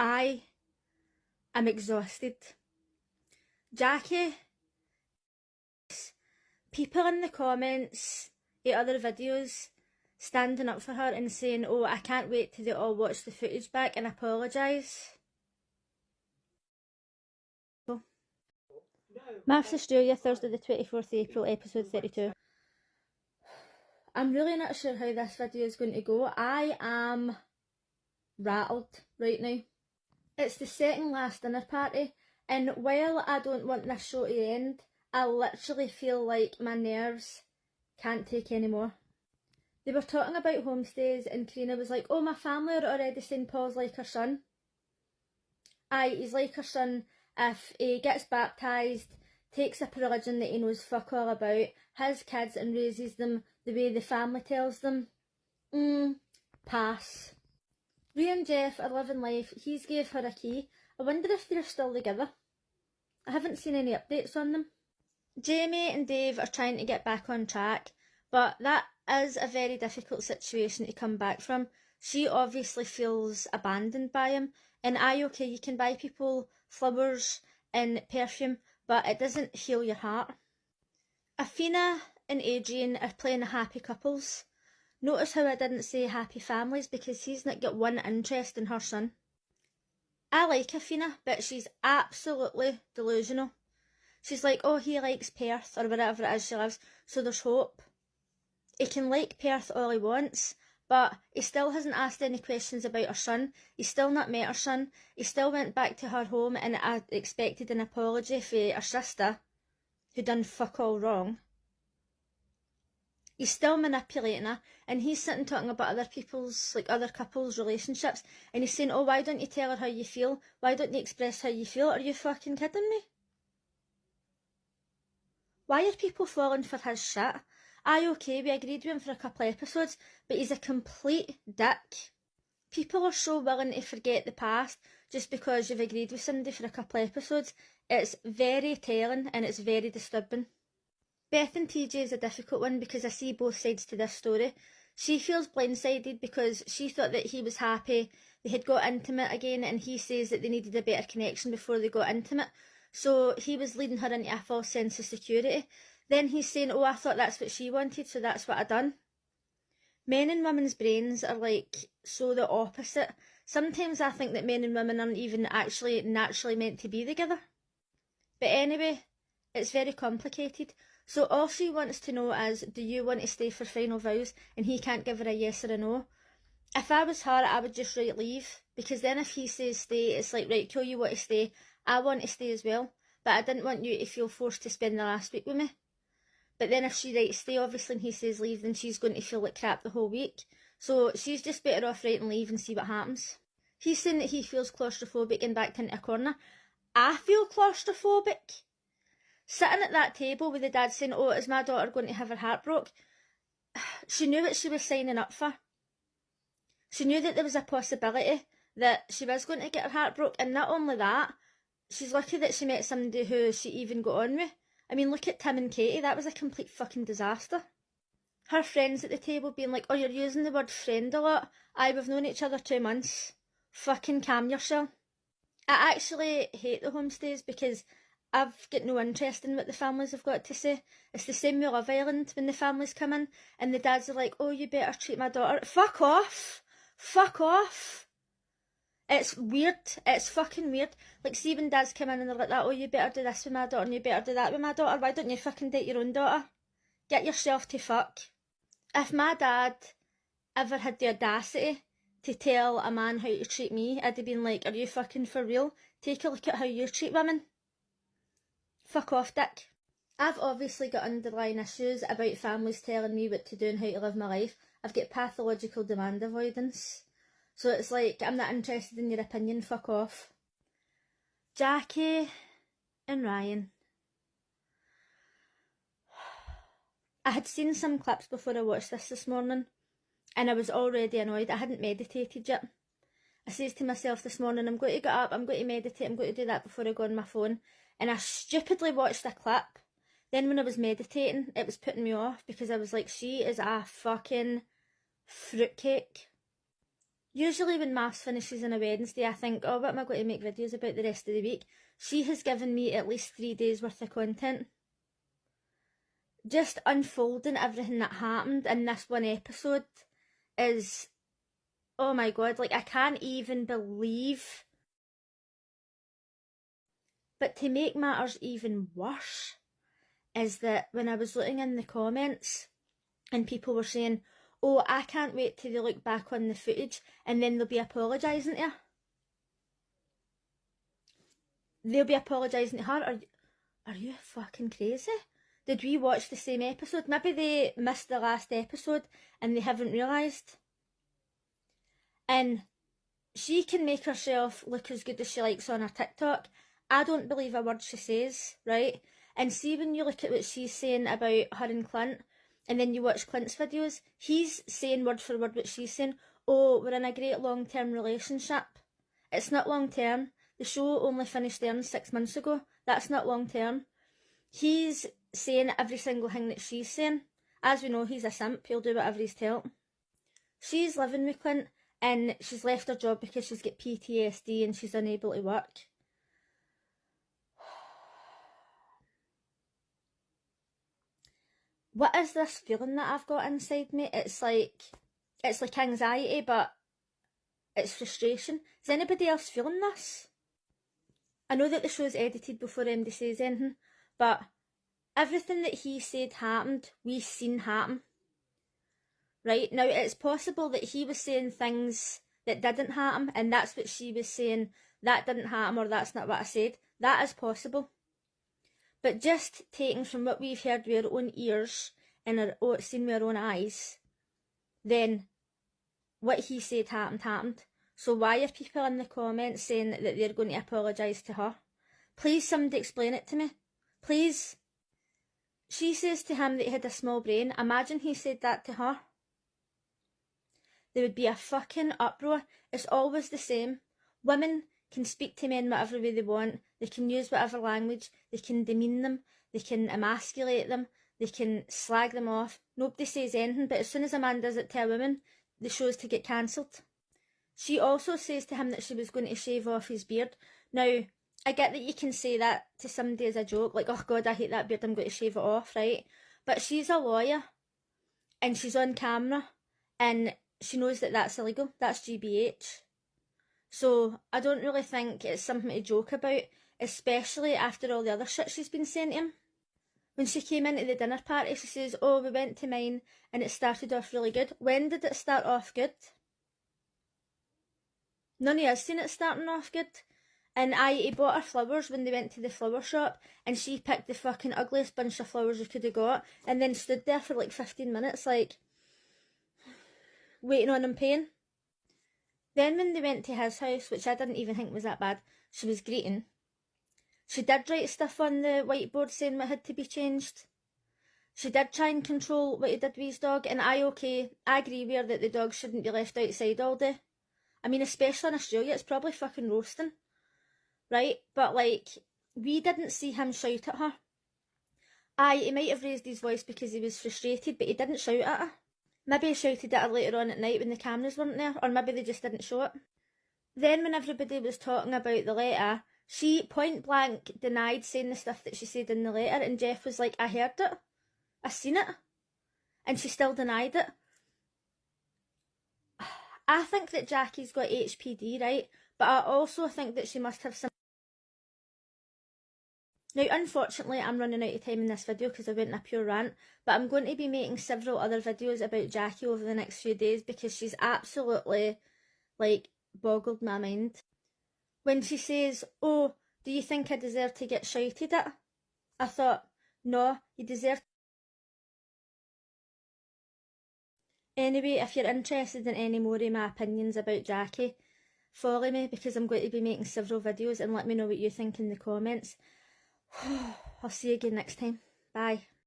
I am exhausted. Jackie, people in the comments at other videos standing up for her and saying, oh, I can't wait till they all watch the footage back and apologise. Mafs Australia, Thursday the 24th April, episode 32. I'm really not sure how this video is going to go. I am rattled right now. It's the second last dinner party, and while I don't want this show to end, I literally feel like my nerves can't take any more. They were talking about homestays and Karina was like, oh, my family are already saying Paul's like her son. Aye, he's like her son if he gets baptised, takes up a religion that he knows fuck all about, has kids and raises them the way the family tells them. Pass. Ray and Jeff are living life. He's gave her a key. I wonder if they're still together. I haven't seen any updates on them. Jamie and Dave are trying to get back on track, but that is a very difficult situation to come back from. She obviously feels abandoned by him, and okay, you can buy people flowers and perfume, but it doesn't heal your heart. Athena and Adrian are playing happy couples. Notice how I didn't say happy families, because he's not got one interest in her son. I like Athena, but she's absolutely delusional. She's like, oh, he likes Perth, or wherever it is she lives, so there's hope. He can like Perth all he wants, but he still hasn't asked any questions about her son. He's still not met her son. He still went back to her home and I expected an apology for her sister, who done fuck all wrong. He's still manipulating her, and he's sitting talking about other people's, like other couples' relationships, and he's saying, oh, why don't you tell her how you feel? Why don't you express how you feel? Are you fucking kidding me? Why are people falling for his shit? Okay, we agreed with him for a couple of episodes, but he's a complete dick. People are so willing to forget the past just because you've agreed with somebody for a couple of episodes. It's very telling and it's very disturbing. Beth and TJ is a difficult one because I see both sides to this story. She feels blindsided because she thought that he was happy, they had got intimate again, and he says that they needed a better connection before they got intimate. So he was leading her into a false sense of security. Then he's saying, oh, I thought that's what she wanted, so that's what I done. Men and women's brains are like so the opposite. Sometimes I think that men and women aren't even actually naturally meant to be together. But anyway, it's very complicated. So all she wants to know is, do you want to stay for final vows? And he can't give her a yes or a no. If I was her, I would just write leave. Because then if he says stay, it's like, right, cool, you want to stay. I want to stay as well. But I didn't want you to feel forced to spend the last week with me. But then if she writes stay, obviously, and he says leave, then she's going to feel like crap the whole week. So she's just better off writing leave and see what happens. He's saying that he feels claustrophobic and backed into a corner. I feel claustrophobic. Sitting at that table with the dad saying, oh, is my daughter going to have her heart broke? She knew what she was signing up for. She knew that there was a possibility that she was going to get her heart broke, and not only that, she's lucky that she met somebody who she even got on with. I mean, look at Tim and Katie, that was a complete fucking disaster. Her friends at the table being like, oh, you're using the word friend a lot. Aye, we've known each other 2 months. Fucking calm yourself. I actually hate the homestays because I've got no interest in what the families have got to say. It's the same with Love Island when the families come in and the dads are like, oh, you better treat my daughter. Fuck off! Fuck off! It's weird. It's fucking weird. Like, see when dads come in and they're like that, oh, you better do this with my daughter and you better do that with my daughter. Why don't you fucking date your own daughter? Get yourself to fuck. If my dad ever had the audacity to tell a man how to treat me, I'd have been like, are you fucking for real? Take a look at how you treat women. Fuck off, dick. I've obviously got underlying issues about families telling me what to do and how to live my life. I've got pathological demand avoidance. So it's like, I'm not interested in your opinion, fuck off. Jackie and Ryan. I had seen some clips before I watched this morning, and I was already annoyed. I hadn't meditated yet. I says to myself this morning, I'm going to get up, I'm going to meditate, I'm going to do that before I go on my phone. And I stupidly watched a clip. Then when I was meditating, it was putting me off because I was like, she is a fucking fruitcake. Usually when maths finishes on a Wednesday, I think, oh, what am I going to make videos about the rest of the week? She has given me at least 3 days worth of content. Just unfolding everything that happened in this one episode is, oh my god, like I can't even believe. But to make matters even worse is that when I was looking in the comments and people were saying, oh, I can't wait till they look back on the footage and then they'll be apologising to her. They'll be apologising to her. Are you fucking crazy? Did we watch the same episode? Maybe they missed the last episode and they haven't realised. And she can make herself look as good as she likes on her TikTok. I don't believe a word she says, right? And see, when you look at what she's saying about her and Clint, and then you watch Clint's videos, he's saying word for word what she's saying. Oh, we're in a great long-term relationship. It's not long-term. The show only finished there 6 months ago. That's not long-term. He's saying every single thing that she's saying. As we know, he's a simp. He'll do whatever he's told. She's living with Clint, and she's left her job because she's got PTSD and she's unable to work. What is this feeling that I've got inside me? It's like anxiety, but it's frustration. Is anybody else feeling this? I know that the show's edited before MD says anything, but everything that he said happened, we've seen happen. Right? Now, it's possible that he was saying things that didn't happen, and that's what she was saying, that didn't happen, or that's not what I said. That is possible. But just taking from what we've heard with our own ears and seen with our own eyes, then what he said happened. So why are people in the comments saying that they're going to apologise to her? Please, somebody explain it to me. Please. She says to him that he had a small brain. Imagine he said that to her. There would be a fucking uproar. It's always the same. Women can speak to men whatever way they want. They can use whatever language. They can demean them. They can emasculate them. They can slag them off. Nobody says anything, but as soon as a man does it to a woman, the show's to get cancelled. She also says to him that she was going to shave off his beard. Now, I get that you can say that to somebody as a joke, like, oh god, I hate that beard, I'm going to shave it off, right? But she's a lawyer, and she's on camera, and she knows that that's illegal. That's GBH. So I don't really think it's something to joke about, especially after all the other shit she's been saying to him. When she came into the dinner party, she says, oh, we went to mine and it started off really good. When did it start off good? None of us seen it starting off good. And he bought her flowers when they went to the flower shop, and she picked the fucking ugliest bunch of flowers you could have got, and then stood there for like 15 minutes, like, waiting on him paying. Then when they went to his house, which I didn't even think was that bad, she was greeting. She did write stuff on the whiteboard saying what had to be changed. She did try and control what he did with his dog, and I agree with her that the dog shouldn't be left outside all day. I mean, especially in Australia, it's probably fucking roasting. Right? But, like, we didn't see him shout at her. He might have raised his voice because he was frustrated, but he didn't shout at her. Maybe he shouted at her later on at night when the cameras weren't there, or maybe they just didn't show it. Then when everybody was talking about the letter, she point blank denied saying the stuff that she said in the letter, and Jeff was like, I heard it. I seen it. And she still denied it. I think that Jackie's got HPD, right? But I also think that she must have some... Now, unfortunately, I'm running out of time in this video because I went in a pure rant, but I'm going to be making several other videos about Jackie over the next few days because she's absolutely, like, boggled my mind. When she says, oh, do you think I deserve to get shouted at? I thought, no, you deserve... Anyway, if you're interested in any more of my opinions about Jackie, follow me because I'm going to be making several videos, and let me know what you think in the comments. I'll see you again next time. Bye.